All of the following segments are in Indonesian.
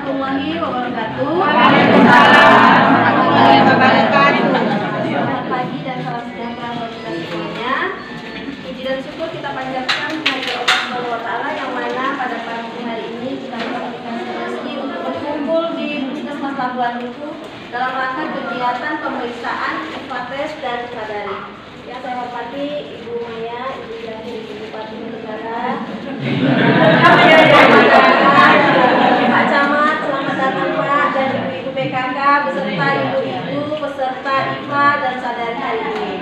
warahmatullahi wabarakatuh. Waalaikumsalam warahmatullahi wabarakatuh. Selamat pagi dan salam sejahtera bagi kita semuanya. Puji dan syukur kita panjatkan kepada Allah Subhanahu wa Ta'ala yang mana pada pagi hari ini kita mendapatkan rezeki untuk berkumpul di Puskesmas Labuan itu dalam rangka kegiatan pemeriksaan FATES dan Sadari. Ya, saya hormati Ibu Maya, Ibu Jani, Ibu Bupati Negara, Pak Camat, selamat datang Pak, dan Ibu-Ibu PKK beserta Ibu-Ibu peserta IFA dan Sadari hari ini.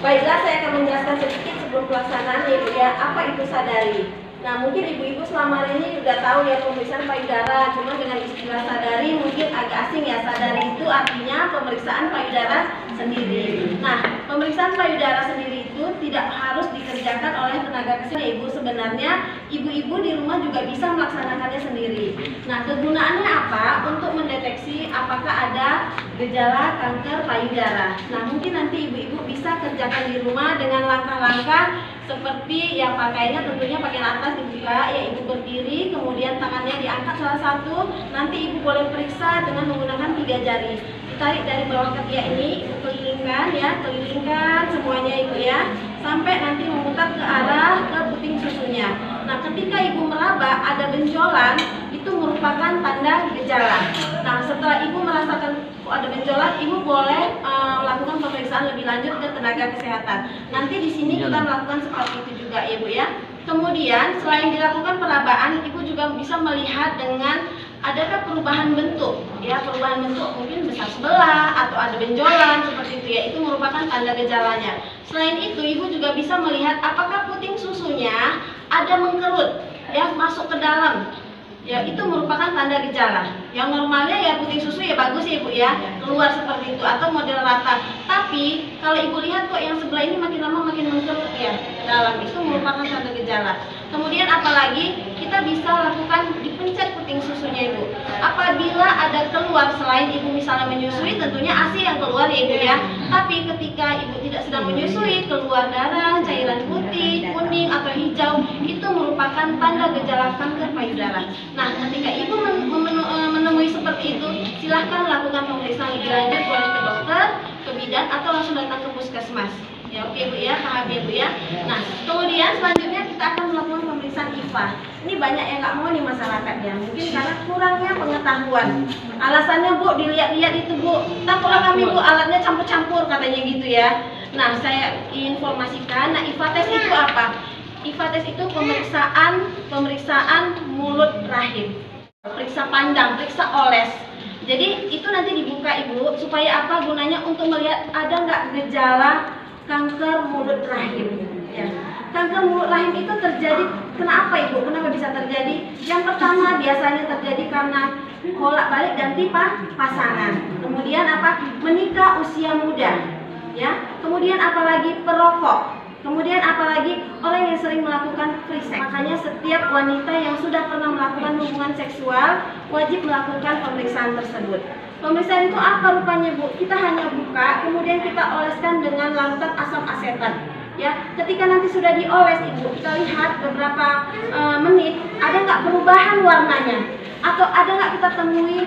Baiklah, saya akan menjelaskan sedikit sebelum pelaksanaan ya Ibu ya, apa itu Sadari. Nah, mungkin ibu-ibu selama ini sudah tahu ya pemeriksaan payudara, cuma dengan istilah sadari mungkin agak asing ya. Sadari itu artinya pemeriksaan payudara sendiri. Nah, pemeriksaan payudara sendiri itu tidak harus dikerjakan oleh tenaga kesehatan ibu. Sebenarnya ibu-ibu di rumah juga bisa melaksanakannya sendiri. Nah, kegunaannya apa? Untuk mendeteksi apakah ada gejala kanker payudara. Nah, mungkin nanti ibu-ibu bisa kerjakan di rumah dengan langkah-langkah seperti yang pakainya tentunya pakaian atas dibuka, ya ibu berdiri, kemudian tangannya diangkat salah satu, nanti ibu boleh periksa dengan menggunakan 3 jari. Ditarik dari bawah ketiak ini, ibu kelilingkan ya, kelilingkan semuanya ibu ya, sampai nanti memutar ke arah ke puting susunya. Nah, ketika ibu meraba ada benjolan, itu merupakan tanda gejala. Nah, setelah ibu merasakan ada benjolan, ibu boleh melakukan pemeriksaan lebih lanjut ke tenaga kesehatan. Nanti di sini kita melakukan seperti itu juga ya Bu ya. Kemudian selain dilakukan perabaan, ibu juga bisa melihat dengan adakah perubahan bentuk ya, perubahan bentuk mungkin besar sebelah atau ada benjolan seperti itu ya, itu merupakan tanda gejalanya. Selain itu ibu juga bisa melihat apakah puting susunya ada mengkerut ya, masuk ke dalam ya, itu merupakan tanda gejala. Yang normalnya ya puting susu ya bagus ya ibu ya, keluar seperti itu atau model rata. Tapi kalau ibu lihat kok yang sebelah ini makin lama makin mengkerut ya ke dalam, itu merupakan tanda gejala. Kemudian apalagi kita bisa lakukan dipencet puting susunya ibu. Apabila ada keluar selain ibu misalnya menyusui, tentunya ASI yang keluar ya ibu ya. Tapi ketika ibu tidak sedang menyusui, keluar darah, cairan putih, kuning atau hijau, itu merupakan tanda gejala kanker payudara. Nah, ketika ibu menemui seperti itu, silahkan lakukan pemeriksaan lebih lanjut boleh ke dokter, ke bidan atau langsung datang ke puskesmas. Ya, oke Bu ya, paham ya Bu ya. Nah, kemudian selanjutnya kita akan melakukan pemeriksaan IFA. Ini banyak yang nggak mau nih masyarakat ya, mungkin karena kurangnya pengetahuan. Alasannya Bu, dilihat-lihat itu Bu, takutlah kami Bu, alatnya campur-campur katanya gitu ya. Nah, saya informasikan, nah IFA tes itu apa? IFA tes itu pemeriksaan mulut rahim, periksa pandang, periksa oles. Jadi itu nanti dibuka ibu supaya apa gunanya? Untuk melihat ada nggak gejala kanker mulut rahim. Ya. Kanker mulut rahim itu terjadi kenapa ibu? Kenapa bisa terjadi? Yang pertama biasanya terjadi karena bolak-balik ganti pasangan. Kemudian apa? Menikah usia muda. Ya. Kemudian apalagi perokok. Kemudian apalagi orang yang sering melakukan free sex. Makanya setiap wanita yang sudah pernah melakukan hubungan seksual wajib melakukan pemeriksaan tersebut. Pemeriksaan itu apa rupanya Bu? Kita hanya buka, kemudian kita oleskan dengan larutan asam asetat. Ya, ketika nanti sudah dioles ibu, kita lihat beberapa menit, ada nggak perubahan warnanya? Atau ada nggak kita temui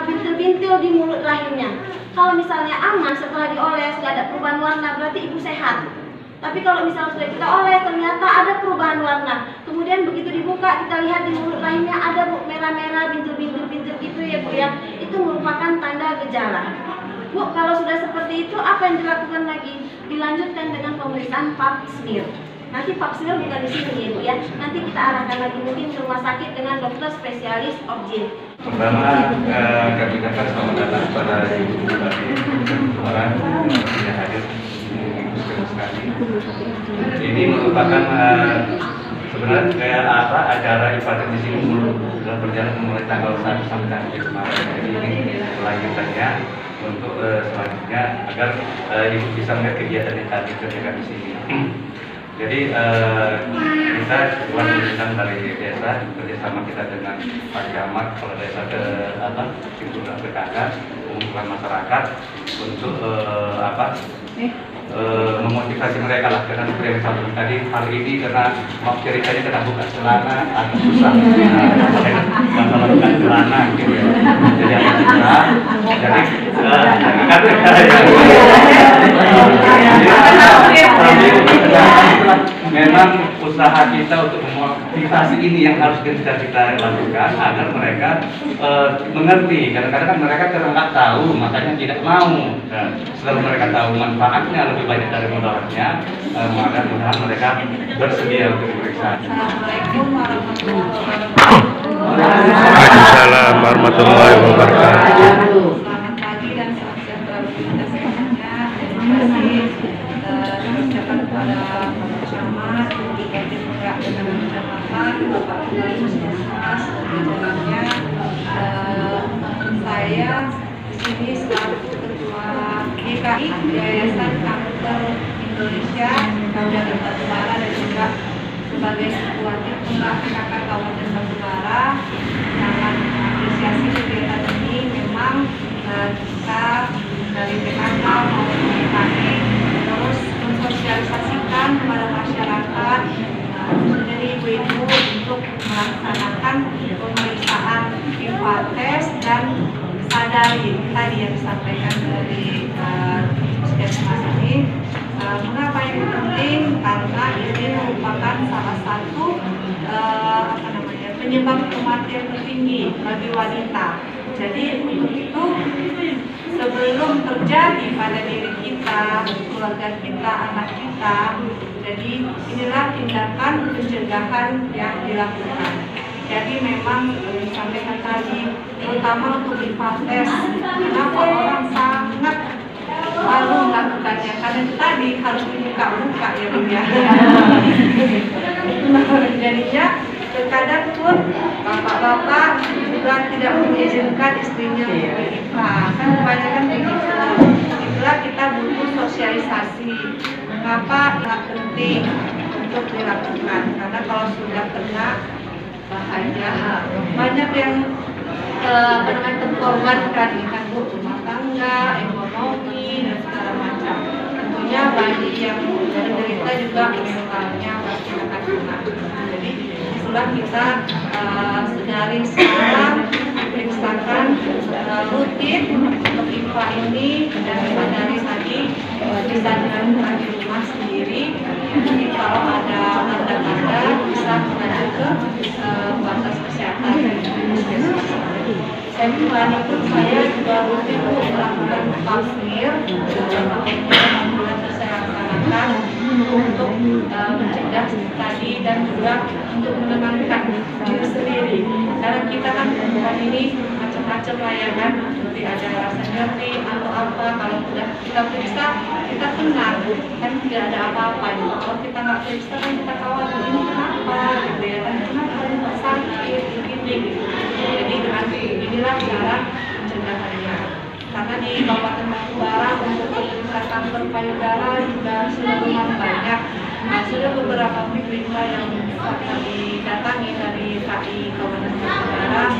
bintil-bintil di mulut rahimnya? Kalau misalnya aman setelah dioles, nggak ada perubahan warna, berarti ibu sehat. Tapi kalau misalnya sudah kita oles, ternyata ada perubahan warna. Kemudian begitu dibuka, kita lihat di mulut rahimnya ada Bu, merah-merah, bintil-bintil gitu ya Bu ya. Itu merupakan tanda gejala. Bu, kalau sudah seperti itu, apa yang dilakukan lagi? Dilanjutkan dengan pemeriksaan pap smear. Nanti pap smear bukan di sini ya Bu ya. Nanti kita arahkan lagi mungkin ke rumah sakit dengan dokter spesialis objin. Pertama, kami ucapkan selamat datang kepada Ibu Bupati orang yang hadir sekali. Ini merupakan sebenarnya kayak apa acara ibadah di sini dalam berjalan mulai tanggal 1 sampai tanggal kemarin. Jadi ini kelanjutannya untuk selanjutnya agar ibu bisa melihat kegiatan yang tadi ketika di sini. Jadi kita buat tulisan dari desa bekerjasama kita dengan Pak Camat, Kepala Desa ke Simpul PKK, mengumpulkan masyarakat untuk memotivasi mereka lah dengan seperti yang saya tadi hari ini karena maaf ceritanya kena buka celana agak susah masalah buka celana gitu ya jadi agak susah jadi memang usaha kita untuk memotivasi ini yang harus kita lakukan agar mereka mengerti. Kadang-kadang kan mereka nggak tahu, makanya tidak mau. Setelah mereka tahu manfaatnya lebih banyak dari mudaratnya, maka mudah-mudahan mereka bersedia untuk diperiksa. Assalamualaikum warahmatullahi wabarakatuh. Waalaikumsalam warahmatullahi wabarakatuh. Selamat pagi dan salam sejahtera bagi kita semuanya. Terima kasih ucapkan kepada Bapak Camat, Bupati Penggerak Penanganan Kecamatan, Bapak Wali Puskesmas, dan jajarannya. Saya di sini selaku Ketua GKI Yayasan Kanker Indonesia Kabupaten Batubara dan juga sebagai Ketua Penggerak PKK Kabupaten Batubara sangat mengapresiasi kegiatan ini. Memang kita dari PKK maupun GKI terus mensosialisasikan kepada masyarakat khususnya ibu-ibu untuk melaksanakan pemeriksaan IVA test dan sadari tadi yang disampaikan dari puskesmas ini. Mengapa ini penting? Karena ini merupakan salah satu penyebab kematian tertinggi bagi wanita. Jadi untuk itu sebelum terjadi pada diri kita, keluarga kita, anak kita, jadi inilah tindakan pencegahan yang dilakukan. Jadi memang disampaikan tadi, terutama untuk IVA tes, kenapa orang sangat malu melakukannya? Karena tadi harus dibuka-buka ya Bu ya. Jadinya terkadang pun bapak-bapak juga tidak mengizinkan istrinya untuk IVA. Kan kebanyakan begitu. Itulah kita butuh sosialisasi. Mengapa sangat penting untuk dilakukan? Karena kalau sudah kena bahaya, banyak yang terkorbankan kan Bu, rumah tangga, ekonomi dan segala macam. Tentunya bagi yang menderita juga mentalnya pasti akan kena. Jadi itulah kita sedari sekarang periksakan rutin untuk IVA ini dan sadari tadi bisa dilakukan di rumah sendiri. Jadi kalau ada tanda-tanda bisa mengajukan ke batas kesehatan. Saya pribadi pun saya juga rutin melakukan pamsmir yang saya laksanakan untuk mencegah tadi dan juga untuk menenangkan diri sendiri. Karena kita kan hari ini macam-macam layanan, seperti ada rasa nyeri atau apa. Kalau sudah kita periksa, kita tenang, kan tidak ada apa-apa. Kalau kita nggak periksa kan kita khawatir ini kenapa, gitu ya kan, kenapa ini sakit, begini, gitu. Jadi dengan inilah cara pencegahannya. Karena di Kabupaten Batubara untuk pemeriksaan kanker payudara juga sudah lumayan banyak. Nah, sudah beberapa pemeriksa yang didatangi dari KI Kabupaten Batubara.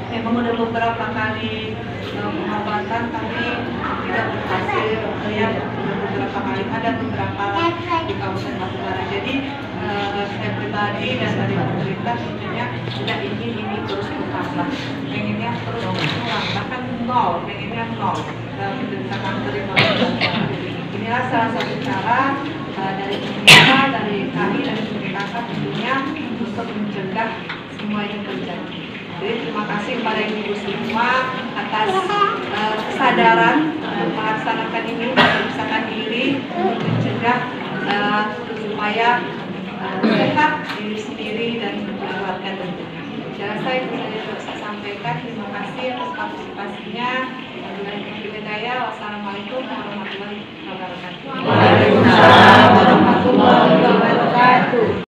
Memang sudah beberapa kali pengobatan tapi tidak berhasil. Ya, beberapa kali ada beberapa di Kabupaten Batubara. Jadi saya pribadi dan dari pemerintah tentunya tidak ingin ini terus bertambah. Pengennya terus berkurang, bahkan nol, pengennya nol menderita kanker di Batubara. Inilah salah satu cara dari pemerintah, dari KI dan PKK tentunya untuk mencegah semua yang terjadi. Jadi terima kasih kepada ibu semua atas kesadaran untuk melaksanakan ini, memeriksakan diri untuk mencegah supaya sehat diri sendiri dan keluarga tentunya. Dan saya bisa sampaikan terima kasih atas partisipasinya. Wassalamualaikum warahmatullahi wabarakatuh. Waalaikumsalam warahmatullahi wabarakatuh.